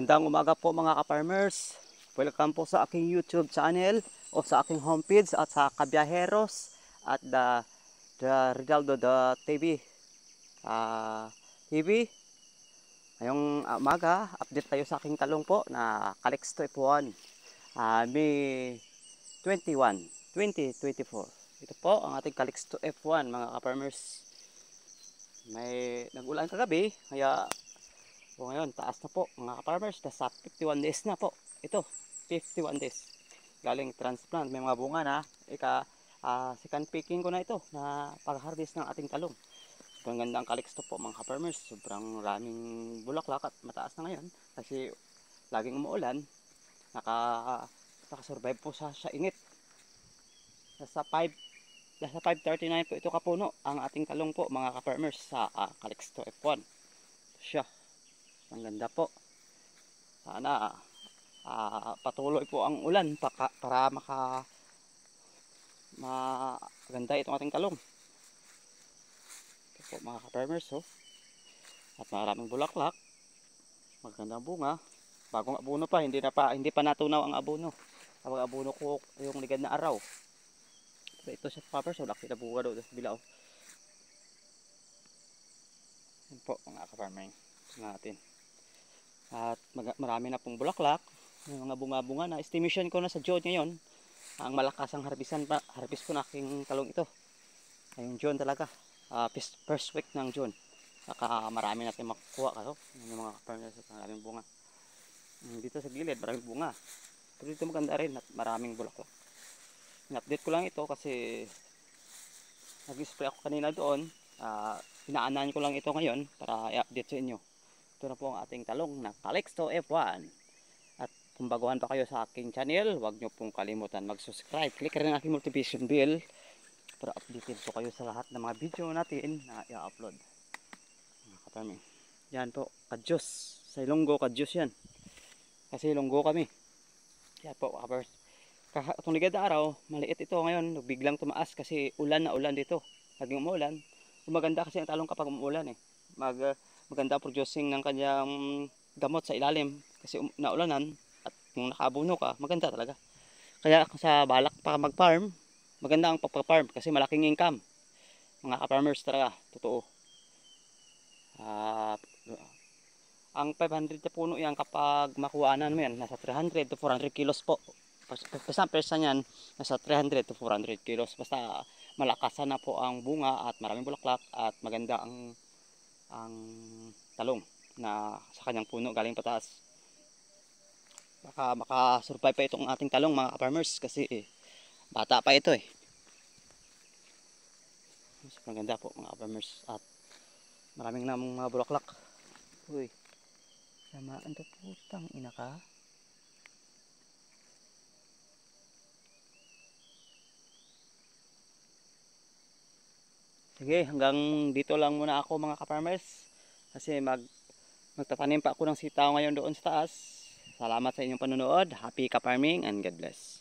Magandang umaga po mga ka-farmers. Welcome po sa aking YouTube channel o sa aking homepage at sa Kabiyaheros at the Rinaldo the TV. TV. Ngayong umaga, update tayo sa aking talong po na Calixto F1. May 21, 2024. Ito po ang ating Calixto F1 mga ka-farmers. May nag-ulan kagabi, kaya ngayon, taas na po mga ka-farmers. Nasa 51 days na po. Ito, 51 days. Galing transplant. May mga bunga na. Second picking ko na ito na pag-harvest ng ating talong. Sobrang ganda ang Calixto po mga ka-farmers. Sobrang raming bulaklak at mataas na ngayon. Kasi laging umuulan. Nakasurvive po sa init. Nasa 539 po ito kapuno ang ating talong po mga ka-farmers sa Calixto F1. Ito siya. Ang ganda po. Sana patuloy po ang ulan para maganda itong ating talong. Ito po mga ka-farmers, oh. At maraming bulaklak. Magandang bunga. Bagong abono pa, hindi pa natunaw ang abono. Ang abono ko yung ligad na araw. Pero ito sa ka-farmers, oh, laki na bunga doon sa bila, oh. Yan po mga ka-farmers natin. At marami na pong bulaklak, may mga bunga-bunga na. Estimation ko na sa June ngayon, ang malakas ang harvest ko na aking talong ito. Ngayong June talaga, first week ng June. Saka marami natin makukuha kaso, yung mga farmers at maraming bunga. Dito sa gilid, maraming bunga. Pero dito maganda rin at maraming bulaklak. In-update ko lang ito kasi nag-spray ako kanina doon. Pinaanan ko lang ito ngayon para i-update sa inyo. Ito na po ang ating talong na Calixto F1. At kung baguhan pa kayo sa aking channel, huwag nyo pong kalimutan mag-subscribe. Click rin ang aking notification bell para updated po kayo sa lahat ng mga video natin na i-upload. Yan po, kadyos. Sa Ilonggo, kadyos yan. Kasi Ilonggo kami. Yan po, kapers. Itong ligad na araw, maliit ito ngayon. Biglang tumaas kasi ulan na ulan dito. Laging umuulan. Maganda kasi ang talong kapag umuulan eh. Maganda producing ng kanyang gamot sa ilalim kasi naulanan at kung nakaabuno ka, maganda talaga. Kaya sa balak pa mag-farm, maganda ang pagpa-farm kasi malaking income. Mga ka-farmers talaga, totoo. Ang 500 na puno yan kapag makuhanan mo yan, nasa 300 to 400 kilos po. Persa niyan, nasa 300 to 400 kilos. Basta malakasan na po ang bunga at maraming bulaklak at maganda ang talong na sa kanyang puno galing pataas. Baka makasurvive pa itong ating talong mga farmers kasi bata pa ito eh. Sobrang ganda po mga farmers at maraming namang mga bulaklak. Uy, samaan to putang ina ka. Sige, hanggang dito lang muna ako mga ka-farmers. Kasi magtatanim pa ako ng sitaw ngayon doon sa taas. Salamat sa inyong panonood. Happy ka-farming and God bless.